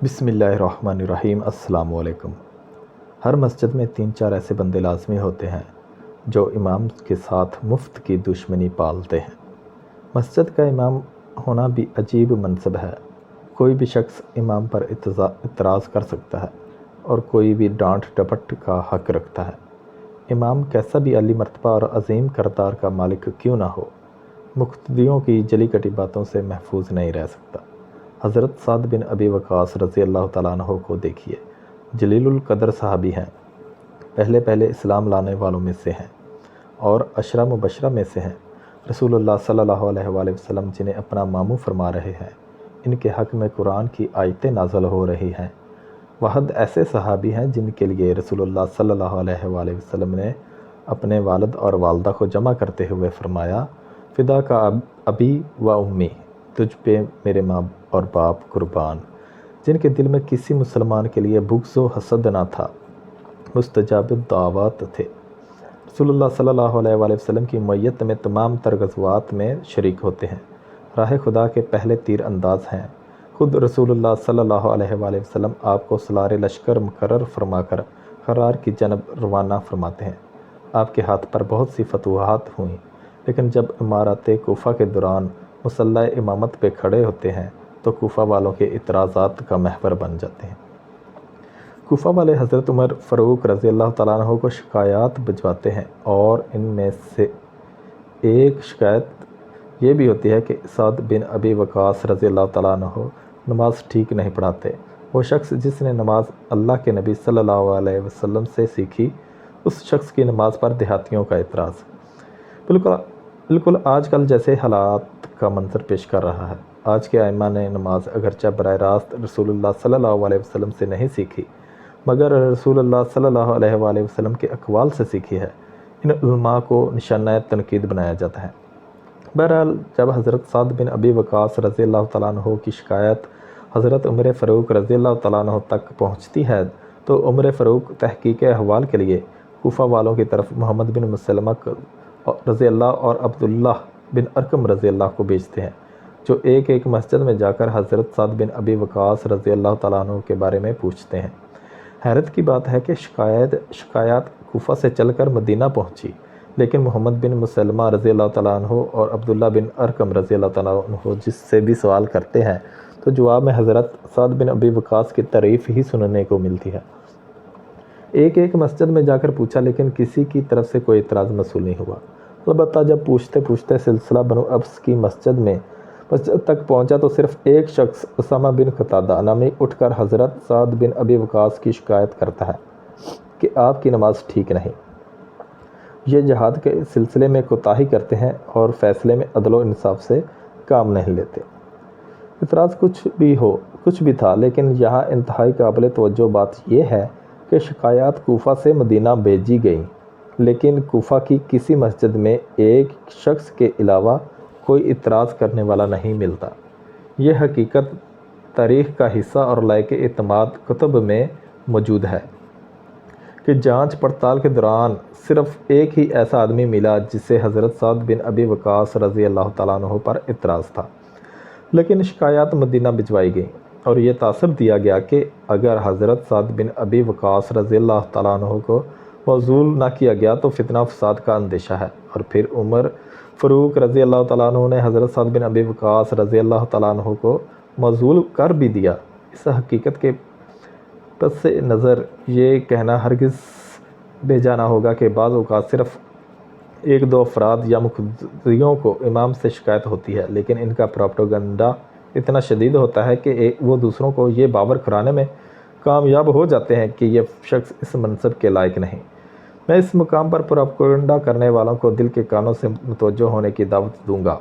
بسم اللہ الرحمن الرحیم۔ السلام علیکم۔ ہر مسجد میں 3-4 ایسے بندے لازمی ہوتے ہیں جو امام کے ساتھ مفت کی دشمنی پالتے ہیں۔ مسجد کا امام ہونا بھی عجیب منصب ہے۔ کوئی بھی شخص امام پر اعتراض کر سکتا ہے اور کوئی بھی ڈانٹ ڈپٹ کا حق رکھتا ہے۔ امام کیسا بھی عالی مرتبہ اور عظیم کردار کا مالک کیوں نہ ہو، مقتدیوں کی جلی کٹی باتوں سے محفوظ نہیں رہ سکتا۔ حضرت سعد بن ابی وقاص رضی اللہ تعالیٰ عنہ کو دیکھیے، جلیل القدر صحابی ہیں، پہلے اسلام لانے والوں میں سے ہیں اور عشرہ مبشرہ میں سے ہیں۔ رسول اللہ صلی اللہ علیہ وآلہ وسلم جنہیں اپنا ماموں فرما رہے ہیں، ان کے حق میں قرآن کی آیتیں نازل ہو رہی ہیں۔ وحد ایسے صحابی ہیں جن کے لیے رسول اللہ صلی اللہ علیہ وآلہ وسلم نے اپنے والد اور والدہ کو جمع کرتے ہوئے فرمایا، فدا کا ابی و امی، تجھ پہ میرے ماں اور باپ قربان، جن کے دل میں کسی مسلمان کے لیے بغض و حسد نہ تھا، مستجاب الدعوات تھے۔ رسول اللہ صلی اللہ علیہ وآلہ وسلم کی معیت میں تمام تر غزوات میں شریک ہوتے ہیں، راہ خدا کے پہلے تیر انداز ہیں۔ خود رسول اللہ صلی اللہ علیہ وآلہ وسلم آپ کو سالار لشکر مقرر فرما کر خرار کی جانب روانہ فرماتے ہیں۔ آپ کے ہاتھ پر بہت سی فتوحات ہوئیں، لیکن جب امارت کوفہ کے دوران مسلح امامت پہ کھڑے ہوتے ہیں تو کوفہ والوں کے اعتراضات کا محور بن جاتے ہیں۔ کوفہ والے حضرت عمر فاروق رضی اللہ تعالیٰ عنہ کو شکایات بھجواتے ہیں اور ان میں سے ایک شکایت یہ بھی ہوتی ہے کہ سعد بن ابی وقاص رضی اللہ تعالیٰ عنہ نماز ٹھیک نہیں پڑھاتے۔ وہ شخص جس نے نماز اللہ کے نبی صلی اللہ علیہ وسلم سے سیکھی، اس شخص کی نماز پر دیہاتیوں کا اعتراض بالکل آج کل جیسے حالات کا منظر پیش کر رہا ہے۔ آج کے ائمہ نے نماز اگرچہ براہ راست رسول اللہ صلی اللہ علیہ وسلم سے نہیں سیکھی، مگر رسول اللہ صلی اللہ علیہ وآلہ وسلم کے اقوال سے سیکھی ہے۔ ان علماء کو نشانہ تنقید بنایا جاتا ہے۔ بہرحال جب حضرت سعد بن ابی وقاص رضی اللہ تعالیٰ عنہ کی شکایت حضرت عمر فاروق رضی اللہ تعالیٰ عنہ تک پہنچتی ہے تو عمر فاروق تحقیق احوال کے لیے کوفہ والوں کی طرف محمد بن مسلمہ رضی اللہ اور عبداللہ بن ارقم رضی اللہ کو بھیجتے ہیں، جو ایک مسجد میں جا کر حضرت سعد بن ابی وقاص رضی اللہ تعالیٰ عنہ کے بارے میں پوچھتے ہیں۔ حیرت کی بات ہے کہ شکایات کوفہ سے چل کر مدینہ پہنچی، لیکن محمد بن مسلمہ رضی اللہ تعالیٰ عنہ اور عبداللہ بن ارقم رضی اللہ تعالیٰ عنہ جس سے بھی سوال کرتے ہیں تو جواب میں حضرت سعد بن ابی وقاص کی تعریف ہی سننے کو ملتی ہے۔ ایک مسجد میں جا کر پوچھا، لیکن کسی کی طرف سے کوئی اعتراض موصول نہیں ہوا۔ البتہ جب پوچھتے سلسلہ بنو ابس کی مسجد تک پہنچا تو صرف ایک شخص اسامہ بن قتادہ نامی اٹھ کر حضرت سعد بن ابی وقاص کی شکایت کرتا ہے کہ آپ کی نماز ٹھیک نہیں، یہ جہاد کے سلسلے میں کوتاہی کرتے ہیں اور فیصلے میں عدل و انصاف سے کام نہیں لیتے۔ اعتراض کچھ بھی تھا، لیکن یہاں انتہائی قابل توجہ بات یہ ہے کہ شکایات کوفہ سے مدینہ بھیجی گئیں، لیکن کوفہ کی کسی مسجد میں ایک شخص کے علاوہ کوئی اعتراض کرنے والا نہیں ملتا۔ یہ حقیقت تاریخ کا حصہ اور لائق اعتماد کتب میں موجود ہے کہ جانچ پڑتال کے دوران صرف ایک ہی ایسا آدمی ملا جسے حضرت سعد بن ابی وقاص رضی اللہ تعالیٰ عنہ پر اعتراض تھا، لیکن شکایات مدینہ بھجوائی گئیں اور یہ تاثر دیا گیا کہ اگر حضرت سعد بن ابی وقاص رضی اللہ تعالیٰ عنہ کو موصول نہ کیا گیا تو فتنہ فساد کا اندیشہ ہے۔ اور پھر عمر فاروق رضی اللہ تعالیٰ عنہ نے حضرت سعد بن ابی وقاص رضی اللہ تعالیٰ عنہ کو موصول کر بھی دیا۔ اس حقیقت کے پس نظر یہ کہنا ہرگز بے جا نہ ہوگا کہ بعض اوقات صرف 1-2 افراد یا مقتدیوں کو امام سے شکایت ہوتی ہے، لیکن ان کا پروپیگنڈا اتنا شدید ہوتا ہے کہ وہ دوسروں کو یہ باور کرانے میں کامیاب ہو جاتے ہیں کہ یہ شخص اس منصب کے لائق نہیں۔ میں اس مقام پر پروپیگنڈا کرنے والوں کو دل کے کانوں سے متوجہ ہونے کی دعوت دوں گا۔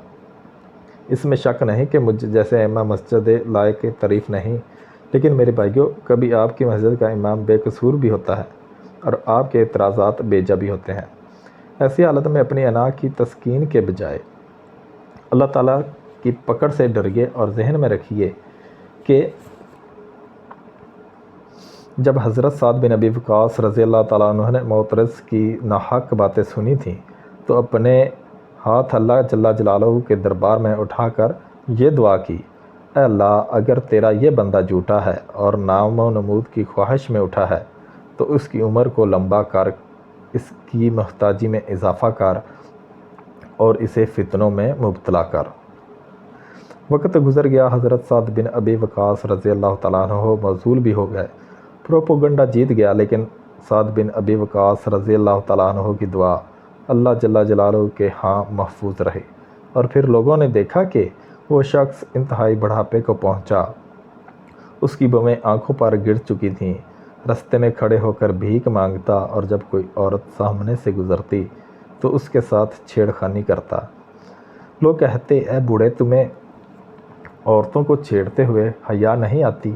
اس میں شک نہیں کہ مجھ جیسے ائمہ مسجد لائق تعریف نہیں، لیکن میرے بھائیوں، کبھی آپ کی مسجد کا امام بے قصور بھی ہوتا ہے اور آپ کے اعتراضات بے جا بھی ہوتے ہیں۔ ایسی حالت میں اپنی انا کی تسکین کے بجائے اللہ تعالیٰ کی پکڑ سے ڈریے اور ذہن میں رکھیے کہ جب حضرت سعد بن ابی وقاص رضی اللہ تعالیٰ عنہ نے معترض کی ناحق باتیں سنی تھیں تو اپنے ہاتھ اللہ جل جلالہ کے دربار میں اٹھا کر یہ دعا کی، اے اللہ اگر تیرا یہ بندہ جھوٹا ہے اور نام و نمود کی خواہش میں اٹھا ہے تو اس کی عمر کو لمبا کر، اس کی محتاجی میں اضافہ کر اور اسے فتنوں میں مبتلا کر۔ وقت گزر گیا، حضرت سعد بن ابی وقاص رضی اللہ تعالیٰ عنہ موصول بھی ہو گئے۔ پروپوگنڈا جیت گیا، لیکن سعد بن ابی وقاص رضی اللہ تعالیٰ عنہ کی دعا اللہ جل جلالہ کے ہاں محفوظ رہی، اور پھر لوگوں نے دیکھا کہ وہ شخص انتہائی بڑھاپے کو پہنچا۔ اس کی بویں آنکھوں پر گر چکی تھیں، رستے میں کھڑے ہو کر بھیک مانگتا، اور جب کوئی عورت سامنے سے گزرتی تو اس کے ساتھ چھیڑ خانی کرتا۔ لوگ کہتے، اے بوڑھے، تمہیں عورتوں کو چھیڑتے ہوئے حیا نہیں آتی؟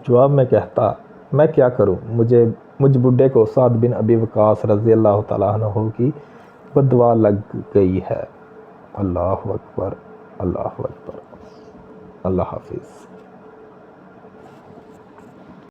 جواب میں کہتا، میں کیا کروں، مجھ بڈھے کو سعد بن ابی وقاص رضی اللہ تعالیٰ عنہ کی بددعا لگ گئی ہے۔ اللہ اکبر، اللہ اکبر، اللہ حافظ۔